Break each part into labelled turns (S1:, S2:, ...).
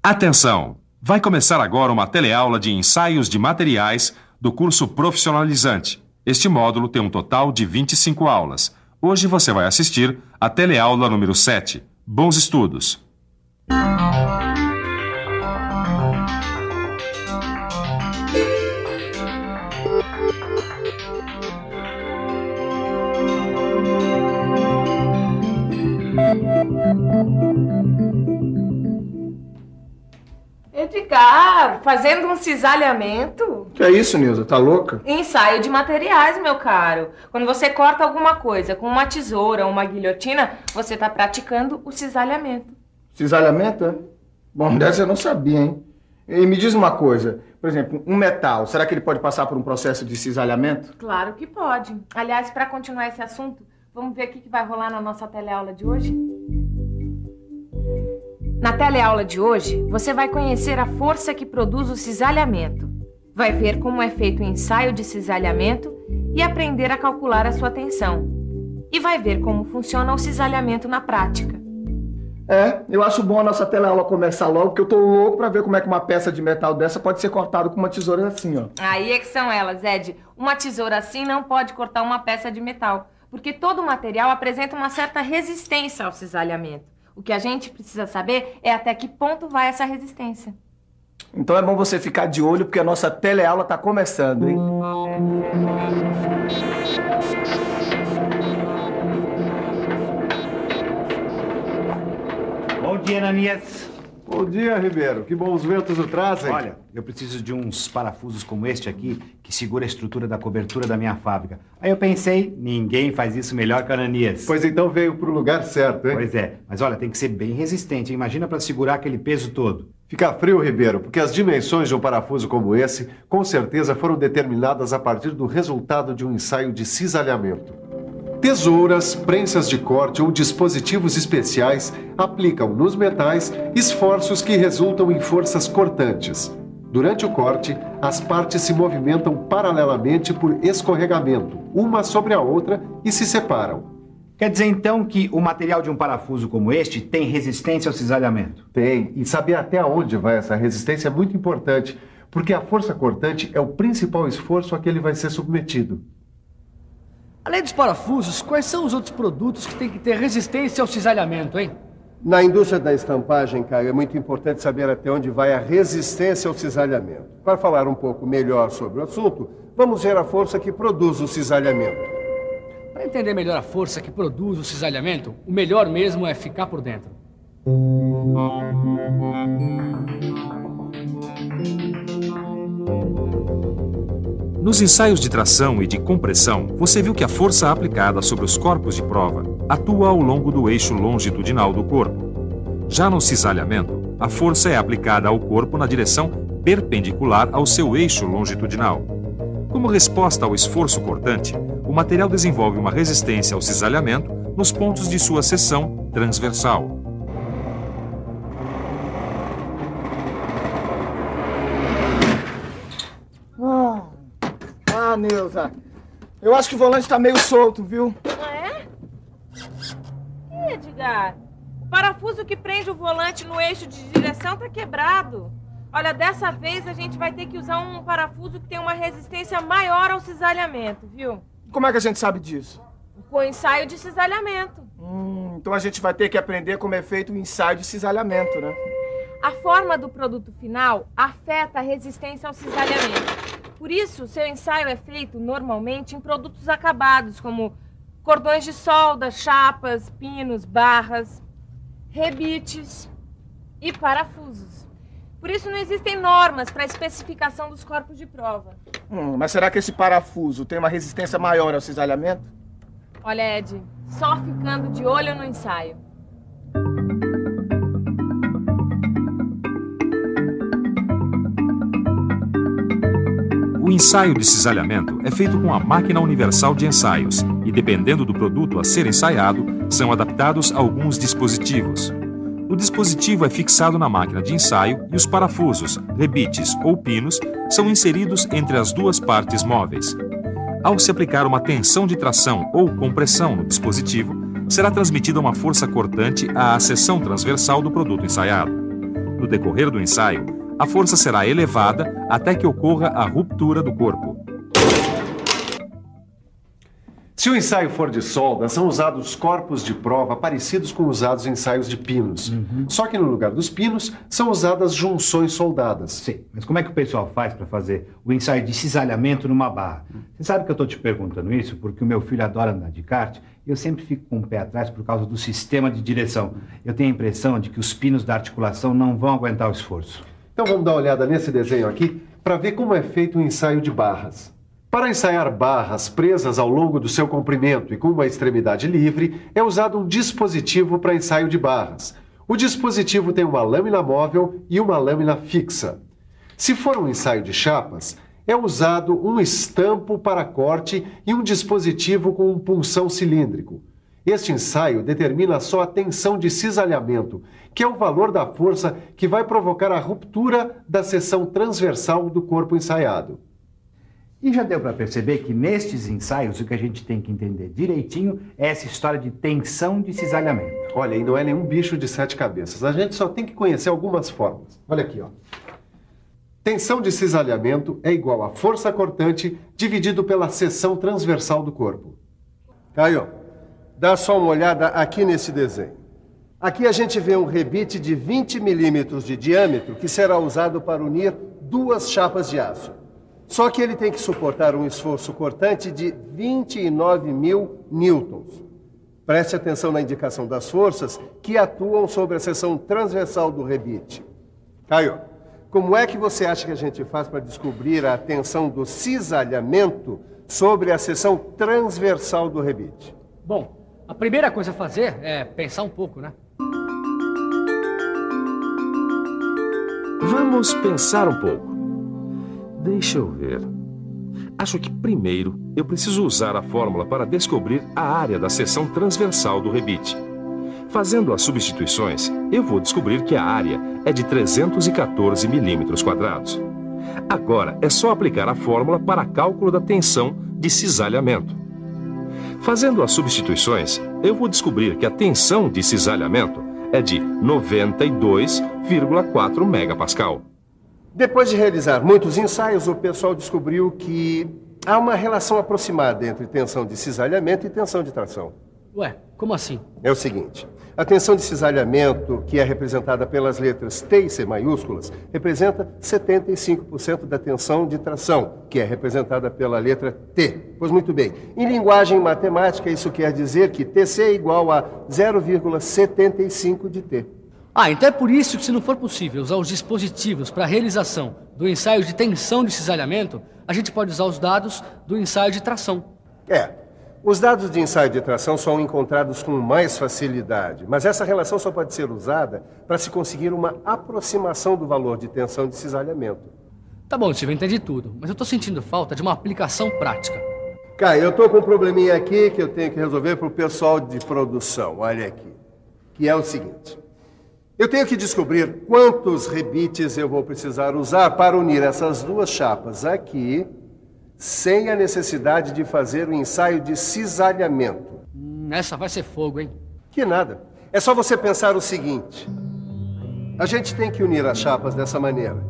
S1: Atenção! Vai começar agora uma teleaula de ensaios de materiais do curso profissionalizante. Este módulo tem um total de 25 aulas. Hoje você vai assistir a teleaula número 7. Bons estudos!
S2: Edgar, fazendo um cisalhamento?
S3: Que é isso, Nilza? Tá louca?
S2: Ensaio de materiais, meu caro. Quando você corta alguma coisa com uma tesoura ou uma guilhotina, você tá praticando o cisalhamento.
S3: Cisalhamento, é? Bom, dessa eu não sabia, hein? E me diz uma coisa, por exemplo, um metal, será que ele pode passar por um processo de cisalhamento?
S2: Claro que pode. Aliás, para continuar esse assunto, vamos ver o que vai rolar na nossa teleaula de hoje? Na teleaula de hoje, você vai conhecer a força que produz o cisalhamento. Vai ver como é feito o ensaio de cisalhamento e aprender a calcular a sua tensão. E vai ver como funciona o cisalhamento na prática.
S3: Eu acho bom a nossa teleaula começar logo, porque eu tô louco pra ver como é que uma peça de metal dessa pode ser cortada com uma tesoura assim, ó.
S2: Aí é que são elas, Ed. Uma tesoura assim não pode cortar uma peça de metal, porque todo material apresenta uma certa resistência ao cisalhamento. O que a gente precisa saber é até que ponto vai essa resistência.
S3: Então é bom você ficar de olho, porque a nossa teleaula tá começando, hein?
S4: Bom dia, Ananias.
S5: Bom dia, Ribeiro. Que bons ventos o trazem.
S4: Olha, eu preciso de uns parafusos como este aqui, que segura a estrutura da cobertura da minha fábrica. Aí eu pensei, ninguém faz isso melhor que a Ananias.
S5: Pois então veio pro lugar certo, hein?
S4: Pois é, mas olha, tem que ser bem resistente. Imagina para segurar aquele peso todo.
S5: Fica frio, Ribeiro, porque as dimensões de um parafuso como esse, com certeza foram determinadas a partir do resultado de um ensaio de cisalhamento. Tesouras, prensas de corte ou dispositivos especiais aplicam nos metais esforços que resultam em forças cortantes. Durante o corte, as partes se movimentam paralelamente por escorregamento, uma sobre a outra, e se separam.
S4: Quer dizer, então, que o material de um parafuso como este tem resistência ao cisalhamento?
S5: Tem, e saber até onde vai essa resistência é muito importante, porque a força cortante é o principal esforço a que ele vai ser submetido.
S6: Além dos parafusos, quais são os outros produtos que têm que ter resistência ao cisalhamento, hein?
S5: Na indústria da estampagem, Caio, é muito importante saber até onde vai a resistência ao cisalhamento. Para falar um pouco melhor sobre o assunto, vamos ver a força que produz o cisalhamento.
S6: Para entender melhor a força que produz o cisalhamento, o melhor mesmo é ficar por dentro.
S1: Nos ensaios de tração e de compressão, você viu que a força aplicada sobre os corpos de prova atua ao longo do eixo longitudinal do corpo. Já no cisalhamento, a força é aplicada ao corpo na direção perpendicular ao seu eixo longitudinal. Como resposta ao esforço cortante, o material desenvolve uma resistência ao cisalhamento nos pontos de sua seção transversal.
S3: Nilza, eu acho que o volante tá meio solto, viu?
S2: Ah, é? Edgar, o parafuso que prende o volante no eixo de direção tá quebrado. Olha, dessa vez a gente vai ter que usar um parafuso que tem uma resistência maior ao cisalhamento, viu?
S3: Como é que a gente sabe disso?
S2: Com o ensaio de cisalhamento.
S3: Então a gente vai ter que aprender como é feito o ensaio de cisalhamento, né?
S2: A forma do produto final afeta a resistência ao cisalhamento. Por isso, seu ensaio é feito normalmente em produtos acabados, como cordões de solda, chapas, pinos, barras, rebites e parafusos. Por isso, não existem normas para a especificação dos corpos de prova.
S3: Mas será que esse parafuso tem uma resistência maior ao cisalhamento?
S2: Olha, Ed, só ficando de olho no ensaio.
S1: O ensaio de cisalhamento é feito com a máquina universal de ensaios e, dependendo do produto a ser ensaiado, são adaptados alguns dispositivos. O dispositivo é fixado na máquina de ensaio e os parafusos, rebites ou pinos são inseridos entre as duas partes móveis. Ao se aplicar uma tensão de tração ou compressão no dispositivo, será transmitida uma força cortante à seção transversal do produto ensaiado. No decorrer do ensaio, a força será elevada até que ocorra a ruptura do corpo.
S5: Se o ensaio for de solda, são usados corpos de prova parecidos com usados em ensaios de pinos. Só que no lugar dos pinos, são usadas junções soldadas.
S4: Sim, mas como é que o pessoal faz para fazer o ensaio de cisalhamento numa barra? Você sabe que eu estou te perguntando isso porque o meu filho adora andar de kart e eu sempre fico com o pé atrás por causa do sistema de direção. Eu tenho a impressão de que os pinos da articulação não vão aguentar o esforço.
S5: Então vamos dar uma olhada nesse desenho aqui para ver como é feito o ensaio de barras. Para ensaiar barras presas ao longo do seu comprimento e com uma extremidade livre, é usado um dispositivo para ensaio de barras. O dispositivo tem uma lâmina móvel e uma lâmina fixa. Se for um ensaio de chapas, é usado um estampo para corte e um dispositivo com um punção cilíndrico. Este ensaio determina só a tensão de cisalhamento, que é o valor da força que vai provocar a ruptura da seção transversal do corpo ensaiado.
S4: E já deu para perceber que nestes ensaios o que a gente tem que entender direitinho é essa história de tensão de cisalhamento.
S5: Olha, e não é nenhum bicho de 7 cabeças. A gente só tem que conhecer algumas formas. Olha aqui, ó. Tensão de cisalhamento é igual a força cortante dividido pela seção transversal do corpo.
S7: Caio, dá só uma olhada aqui nesse desenho. Aqui a gente vê um rebite de 20 milímetros de diâmetro que será usado para unir duas chapas de aço. Só que ele tem que suportar um esforço cortante de 29.000 newtons. Preste atenção na indicação das forças que atuam sobre a seção transversal do rebite. Caio, como é que você acha que a gente faz para descobrir a tensão do cisalhamento sobre a seção transversal do rebite?
S6: Bom, a primeira coisa a fazer é pensar um pouco, né?
S1: Vamos pensar um pouco. Deixa eu ver. Acho que primeiro eu preciso usar a fórmula para descobrir a área da seção transversal do rebite. Fazendo as substituições, eu vou descobrir que a área é de 314 milímetros quadrados. Agora é só aplicar a fórmula para cálculo da tensão de cisalhamento. Fazendo as substituições, eu vou descobrir que a tensão de cisalhamento é de 92,4 megapascal.
S7: Depois de realizar muitos ensaios, o pessoal descobriu que há uma relação aproximada entre tensão de cisalhamento e tensão de tração.
S6: Ué, como assim?
S7: É o seguinte, a tensão de cisalhamento, que é representada pelas letras T e C maiúsculas, representa 75% da tensão de tração, que é representada pela letra T. Pois muito bem, em linguagem matemática, isso quer dizer que TC é igual a 0,75 de T.
S6: Ah, então é por isso que, se não for possível usar os dispositivos para a realização do ensaio de tensão de cisalhamento, a gente pode usar os dados do ensaio de tração.
S7: Os dados de ensaio de tração são encontrados com mais facilidade, mas essa relação só pode ser usada para se conseguir uma aproximação do valor de tensão de cisalhamento.
S6: Tá bom, Steve, eu entendi tudo, mas eu tô sentindo falta de uma aplicação prática.
S7: Caio, eu tô com um probleminha aqui que eu tenho que resolver para o pessoal de produção, olha aqui, que é o seguinte. Eu tenho que descobrir quantos rebites eu vou precisar usar para unir essas duas chapas aqui, sem a necessidade de fazer o ensaio de cisalhamento.
S6: Essa vai ser fogo, hein?
S7: Que nada. É só você pensar o seguinte. A gente tem que unir as chapas dessa maneira.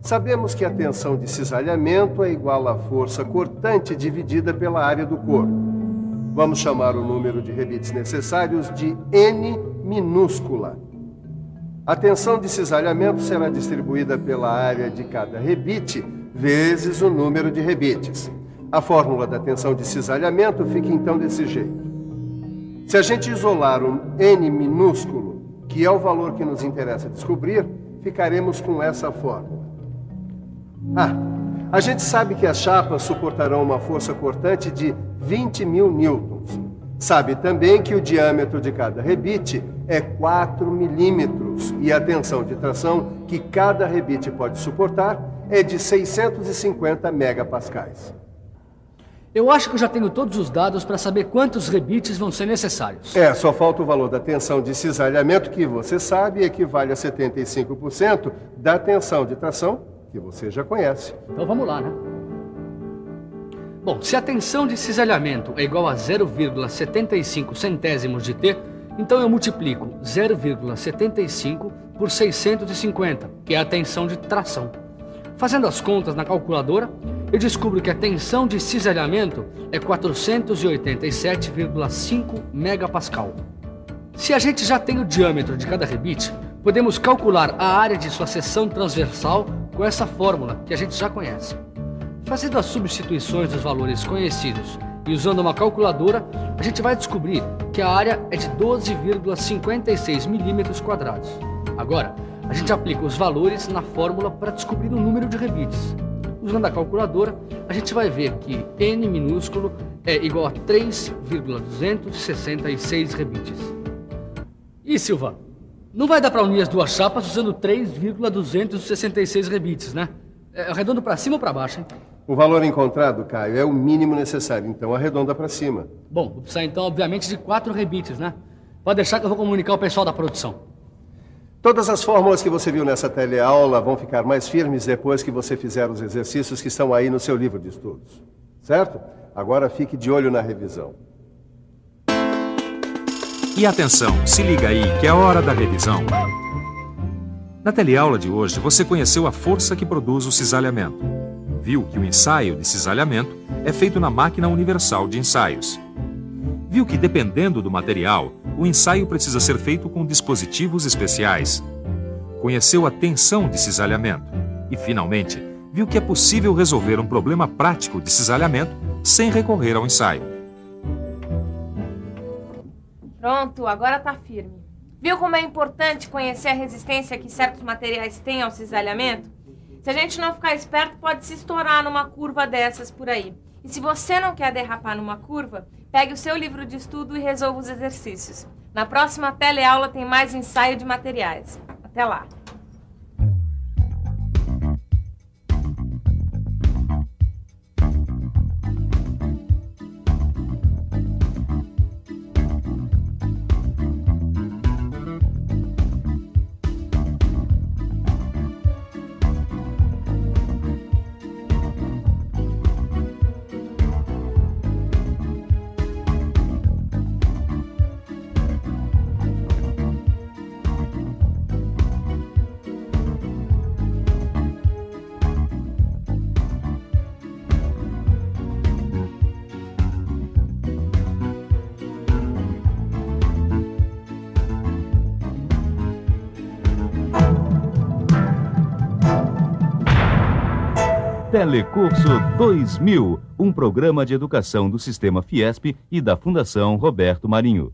S7: Sabemos que a tensão de cisalhamento é igual à força cortante dividida pela área do corpo. Vamos chamar o número de rebites necessários de N minúscula. A tensão de cisalhamento será distribuída pela área de cada rebite vezes o número de rebites. A fórmula da tensão de cisalhamento fica então desse jeito. Se a gente isolar um N minúsculo, que é o valor que nos interessa descobrir, ficaremos com essa fórmula. A gente sabe que as chapas suportarão uma força cortante de 20.000 newtons. Sabe também que o diâmetro de cada rebite é 4 milímetros e a tensão de tração que cada rebite pode suportar é de 650 megapascais.
S6: Eu acho que eu já tenho todos os dados para saber quantos rebites vão ser necessários.
S7: Só falta o valor da tensão de cisalhamento, que você sabe equivale a 75% da tensão de tração, que você já conhece.
S6: Então vamos lá, né? Bom, se a tensão de cisalhamento é igual a 0,75 centésimos de T, Então eu multiplico 0,75 por 650, que é a tensão de tração. Fazendo as contas na calculadora, eu descubro que a tensão de cisalhamento é 487,5 megapascal. Se a gente já tem o diâmetro de cada rebite, podemos calcular a área de sua seção transversal com essa fórmula que a gente já conhece. Fazendo as substituições dos valores conhecidos e usando uma calculadora, a gente vai descobrir que a área é de 12,56 milímetros quadrados. Agora, a gente aplica os valores na fórmula para descobrir o número de rebites. Usando a calculadora, a gente vai ver que n minúsculo é igual a 3,266 rebites. E Silva, não vai dar para unir as duas chapas usando 3,266 rebites, né? Arredondo para cima ou para baixo, hein?
S7: O valor encontrado, Caio, é o mínimo necessário, então arredonda para cima.
S6: Bom, vou precisar então, obviamente, de 4 rebites, né? Pode deixar que eu vou comunicar ao pessoal da produção.
S7: Todas as fórmulas que você viu nessa teleaula vão ficar mais firmes depois que você fizer os exercícios que estão aí no seu livro de estudos. Certo? Agora fique de olho na revisão.
S1: E atenção, se liga aí que é hora da revisão. Na teleaula de hoje, você conheceu a força que produz o cisalhamento. Viu que o ensaio de cisalhamento é feito na máquina universal de ensaios. Viu que, dependendo do material, o ensaio precisa ser feito com dispositivos especiais. Conheceu a tensão de cisalhamento. E, finalmente, viu que é possível resolver um problema prático de cisalhamento sem recorrer ao ensaio.
S2: Pronto, agora tá firme. Viu como é importante conhecer a resistência que certos materiais têm ao cisalhamento? Se a gente não ficar esperto, pode se estourar numa curva dessas por aí. E se você não quer derrapar numa curva, pegue o seu livro de estudo e resolva os exercícios. Na próxima teleaula tem mais ensaio de materiais. Até lá!
S8: Telecurso 2000, um programa de educação do Sistema Fiesp e da Fundação Roberto Marinho.